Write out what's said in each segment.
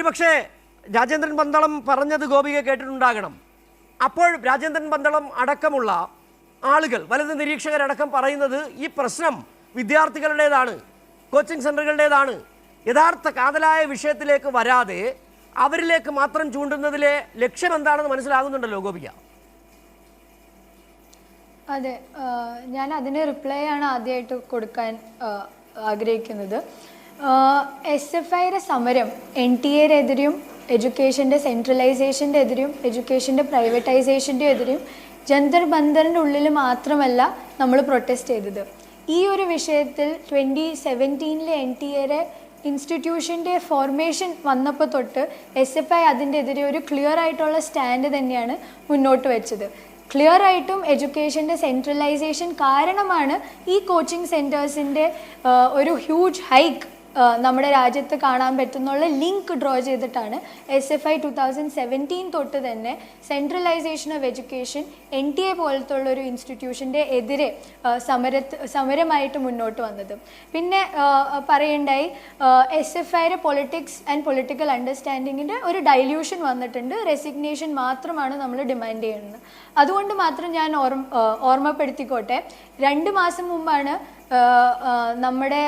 ഒരുപക്ഷെ രാജേന്ദ്രൻ പന്തളം പറഞ്ഞത് ഗോപിക കേട്ടിട്ടുണ്ടാകണം. അപ്പോൾ രാജേന്ദ്രൻ പന്തളം അടക്കമുള്ള ആളുകൾ, വലത് നിരീക്ഷകരടക്കം പറയുന്നത് ഈ പ്രശ്നം വിദ്യാർത്ഥികളുടേതാണ്, കോച്ചിങ് സെൻ്ററുകളുടേതാണ്. യഥാർത്ഥ കാതലായ വിഷയത്തിലേക്ക് വരാതെ അവരിലേക്ക് മാത്രം ചൂണ്ടുന്നതിലെ ലക്ഷ്യം എന്താണെന്ന് മനസ്സിലാകുന്നുണ്ടല്ലോ ഗോപിക. അതെ, ഞാൻ അതിന് റിപ്ലൈ ആണ് ആദ്യമായിട്ട് കൊടുക്കാൻ ആഗ്രഹിക്കുന്നത്. SFIയുടെ സമരം NTA-രെതിരെയും എഡ്യൂക്കേഷൻ്റെ സെൻട്രലൈസേഷൻ്റെ എതിരെയും എഡ്യൂക്കേഷൻ്റെ പ്രൈവറ്റൈസേഷൻ്റെ എതിരെയും ജന്തർ മന്ദറിൻ്റെ ഉള്ളിൽ മാത്രമല്ല നമ്മൾ പ്രൊട്ടസ്റ്റ് ചെയ്തത്. ഈ ഒരു വിഷയത്തിൽ 2017 NTA ഇൻസ്റ്റിറ്റ്യൂഷൻ്റെ ഫോർമേഷൻ വന്നപ്പോൾ തൊട്ട് SFI അതിൻ്റെ എതിരെ ഒരു ക്ലിയർ ആയിട്ടുള്ള സ്റ്റാൻഡ് തന്നെയാണ് മുന്നോട്ട് വെച്ചത്. ക്ലിയർ ആയിട്ടും എഡ്യൂക്കേഷൻ്റെ സെൻട്രലൈസേഷൻ കാരണമാണ് ഈ കോച്ചിങ് സെൻറ്റേഴ്സിൻ്റെ ഒരു ഹ്യൂജ് ഹൈക്ക് നമ്മുടെ രാജ്യത്ത് കാണാൻ പറ്റുന്നുള്ള ലിങ്ക് ഡ്രോ ചെയ്തിട്ടാണ് SFI 2017 തൊട്ട് തന്നെ സെൻട്രലൈസേഷൻ ഓഫ് എഡ്യൂക്കേഷൻ NTA പോലത്തുള്ള ഒരു ഇൻസ്റ്റിറ്റ്യൂഷൻ്റെ എതിരെ സമരമായിട്ട് മുന്നോട്ട് വന്നത്. പിന്നെ പറയണ്ടായി SFIയുടെ പൊളിറ്റിക്സ് ആൻഡ് പൊളിറ്റിക്കൽ അണ്ടർസ്റ്റാൻഡിങ്ങിൻ്റെ ഒരു ഡൈല്യൂഷൻ വന്നിട്ടുണ്ട്, റെസിഗ്നേഷൻ മാത്രമാണ് നമ്മൾ ഡിമാൻഡ് ചെയ്യുന്നത്. അതുകൊണ്ട് മാത്രം ഞാൻ ഓർമ്മപ്പെടുത്തിക്കോട്ടെ, 2 മാസം മുമ്പാണ് നമ്മുടെ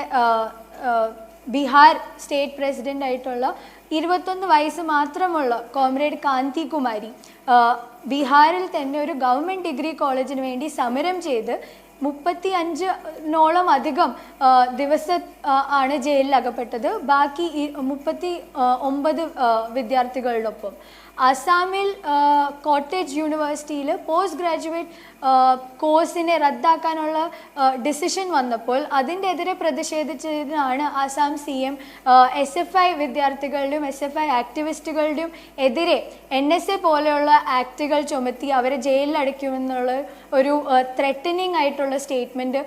ബീഹാർ സ്റ്റേറ്റ് പ്രസിഡൻ്റ് ആയിട്ടുള്ള 21 വയസ്സ് മാത്രമുള്ള കോമ്രേഡ് കാന്തി കുമാരി ബീഹാറിൽ തന്നെ ഒരു ഗവൺമെൻറ് ഡിഗ്രി കോളേജിന് വേണ്ടി സമരം ചെയ്ത് 35-നോളം അധികം ദിവസം ആണ് ജയിലിൽ അകപ്പെട്ടത്, ബാക്കി 39 വിദ്യാർത്ഥികളോടൊപ്പം. അസാമിൽ കോട്ടേജ് യൂണിവേഴ്സിറ്റിയിൽ പോസ്റ്റ് ഗ്രാജുവേറ്റ് കോഴ്സിനെ റദ്ദാക്കാനുള്ള ഡിസിഷൻ വന്നപ്പോൾ അതിൻ്റെ എതിരെ പ്രതിഷേധിച്ചതിനാണ് ആസാം CM SFI വിദ്യാർത്ഥികളുടെയും SFI ആക്ടിവിസ്റ്റുകളുടെയും എതിരെ NSA പോലെയുള്ള ആക്റ്റുകൾ ചുമത്തി അവരെ ജയിലിൽ അടയ്ക്കുമെന്നുള്ള ഒരു ത്രെറ്റനിങ് ആയിട്ടുള്ള സ്റ്റേറ്റ്മെൻറ്റ്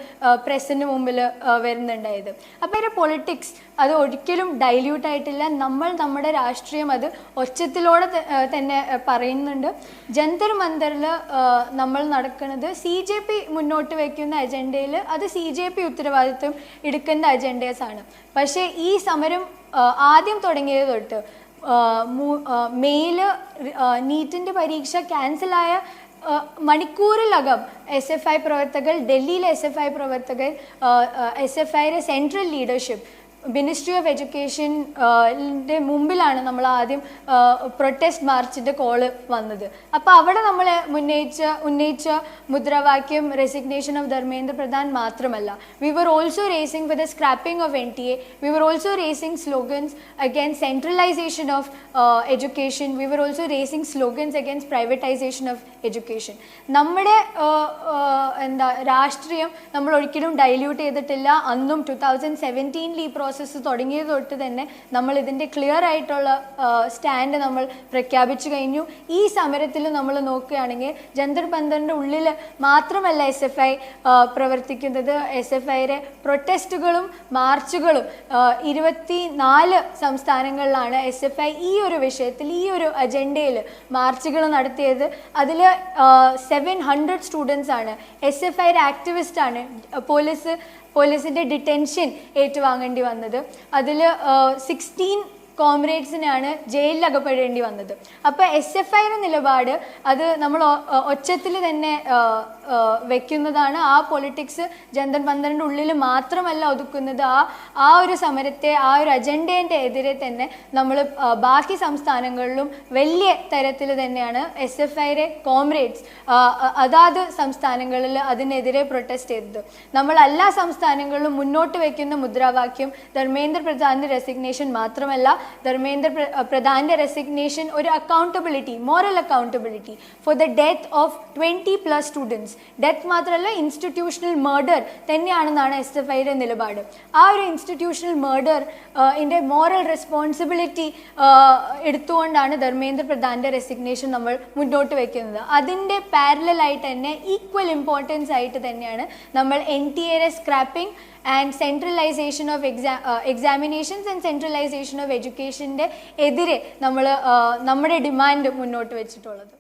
പ്രസിന് മുമ്പിൽ വരുന്നുണ്ടായത്. അപ്പോൾ ഒരു പൊളിറ്റിക്സ് അത് ഒരിക്കലും ഡൈല്യൂട്ട് ആയിട്ടില്ല. നമ്മുടെ രാഷ്ട്രീയം അത് ഒച്ചത്തിലൂടെ തന്നെ പറയുന്നുണ്ട്. ജന്തർ മന്ദറിൽ നമ്മൾ നടക്കുന്നത് CJP മുന്നോട്ട് വയ്ക്കുന്ന അജണ്ടയിൽ അത് CJP ഉത്തരവാദിത്വം എടുക്കുന്ന അജണ്ടേഴ്സാണ്. പക്ഷേ ഈ സമരം ആദ്യം തുടങ്ങിയത് തൊട്ട് മെയിൽ നീറ്റിൻ്റെ പരീക്ഷ ക്യാൻസലായ മണിക്കൂറിലകം SFI പ്രവർത്തകർ, ഡൽഹിയിലെ SFI പ്രവർത്തകർ, SFIയുടെ സെൻട്രൽ ലീഡർഷിപ്പ് മിനിസ്ട്രി ഓഫ് എഡ്യൂക്കേഷൻ്റെ മുമ്പിലാണ് നമ്മൾ ആദ്യം പ്രൊട്ടസ്റ്റ് മാർച്ചിൻ്റെ കോള് വന്നത്. അപ്പോൾ അവിടെ നമ്മൾ ഉന്നയിച്ച മുദ്രാവാക്യം റെസിഗ്നേഷൻ ഓഫ് ധർമ്മേന്ദ്ര പ്രധാൻ മാത്രമല്ല. We were also raising with the scrapping of NTA. We were also raising slogans against centralisation of education. We were also raising slogans against privatisation of education. നമ്മുടെ രാഷ്ട്രീയം നമ്മൾ ഒരിക്കലും ഡൈല്യൂട്ട് ചെയ്തിട്ടില്ല. അന്നും 2017 ഈ പ്രോസസ്സ് തുടങ്ങിയത് തൊട്ട് തന്നെ നമ്മൾ ഇതിൻ്റെ ക്ലിയർ ആയിട്ടുള്ള സ്റ്റാൻഡ് നമ്മൾ പ്രഖ്യാപിച്ചു കഴിഞ്ഞു. ഈ സമരത്തിൽ നമ്മൾ നോക്കുകയാണെങ്കിൽ ജന്തർ മന്ദറിൻ്റെ ഉള്ളിൽ മാത്രമല്ല SFI പ്രവർത്തിക്കുന്നത്. SFIയുടെ പ്രൊട്ടസ്റ്റുകളും മാർച്ചുകളും 24 സംസ്ഥാനങ്ങളിലാണ് SFI ഈ ഒരു വിഷയത്തിൽ, ഈ ഒരു അജണ്ടയിൽ മാർച്ചുകൾ നടത്തിയത്. അതിൽ 700 സ്റ്റുഡൻസ് ആണ്, SFIയുടെ ആക്ടിവിസ്റ്റ് ആണ് പോലീസിൻ്റെ ഡിറ്റൻഷൻ ഏറ്റുവാങ്ങേണ്ടി വന്നത്. അതിൽ 16 കോമ്രേഡ്സിനാണ് ജയിലിൽ അകപ്പെടേണ്ടി വന്നത്. അപ്പോൾ SFIയുടെ നിലപാട് അത് നമ്മൾ ഒച്ചത്തിൽ തന്നെ വെക്കുന്നതാണ്. ആ പൊളിറ്റിക്സ് ജന്തർ മന്ദറിൻ്റെ ഉള്ളിൽ മാത്രമല്ല ഒതുക്കുന്നത്. ആ ഒരു സമരത്തെ, ആ ഒരു അജണ്ടേൻ്റെ എതിരെ തന്നെ നമ്മൾ ബാക്കി സംസ്ഥാനങ്ങളിലും വലിയ തരത്തിൽ തന്നെയാണ് SFIയുടെ കോമ്രേഡ്സ് അതാത് സംസ്ഥാനങ്ങളിൽ അതിനെതിരെ പ്രൊട്ടസ്റ്റ് ചെയ്തത്. നമ്മൾ എല്ലാ സംസ്ഥാനങ്ങളിലും മുന്നോട്ട് വയ്ക്കുന്ന മുദ്രാവാക്യം ധർമ്മേന്ദ്ര പ്രധാൻ്റെ റെസിഗ്നേഷൻ മാത്രമല്ല, ധർമ്മേന്ദ്ര പ്രധാൻ്റെ റെസിഗ്നേഷൻ ഒരു accountability, moral accountability for the death of 20+ students. Death മാത്രമല്ല, ഇൻസ്റ്റിറ്റ്യൂഷണൽ മർഡർ തന്നെയാണെന്നാണ് SFIയുടെ നിലപാട്. ആ ഒരു ഇൻസ്റ്റിറ്റ്യൂഷണൽ മർഡർ ഇതിൻ്റെ മോറൽ റെസ്പോൺസിബിലിറ്റി എടുത്തുകൊണ്ടാണ് ധർമ്മേന്ദ്ര പ്രധാൻ്റെ റെസിഗ്നേഷൻ നമ്മൾ മുന്നോട്ട് വയ്ക്കുന്നത്. അതിൻ്റെ പാരലായിട്ട് തന്നെ ഈക്വൽ ഇമ്പോർട്ടൻസ് ആയിട്ട് തന്നെയാണ് നമ്മൾ NTA scrapping and centralisation of examinations and centralisation of എഡ്യൂക്കേഷൻ്റെ എതിരെ നമ്മൾ നമ്മുടെ ഡിമാൻഡ് മുന്നോട്ട് വെച്ചിട്ടുള്ളത്.